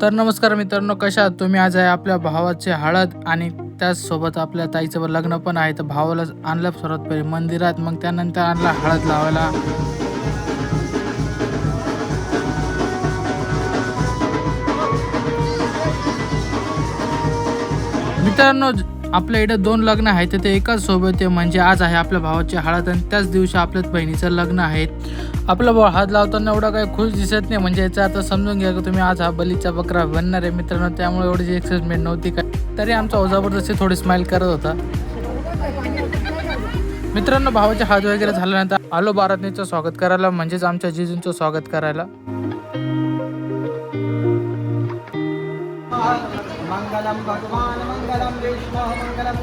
तर नमस्कार मित्रांनो, कशा आहात तुम्ही? आज आहे आपल्या भावाचे हळद आणि त्याचसोबत आपल्या ताईचं लग्न पण आहे. तर भावाला आणलं सर्वात पहिले मंदिरात, मग त्यानंतर आणला हळद लावायला. मित्रांनो, आपल्या इथे 2 लग्न आहेत ते एकाच सोबत आहे. म्हणजे आज आहे आपल्या भावाची हळद आणि त्याच दिवशी आपल्याच बहिणीचं लग्न आहे. आपला भाऊ हळद लावताना एवढा काही खुश दिसत नाही. म्हणजे याचा आता समजून घ्या की तुम्ही आज हा बलीचा बकरा बनणार आहे मित्रांनो. त्यामुळे एवढी एक्साइटमेंट नव्हती काय. तरी आमचा भाऊ जबरदस्ती थोडी स्माइल करत होता. मित्रांनो, भावाची हळद वगैरे झाल्यानंतर आलो बारातनीचं स्वागत करायला, म्हणजेच आमच्या जिजूंचं स्वागत करायला. मंगलम भगवान मंगलम विष्णु मंगलम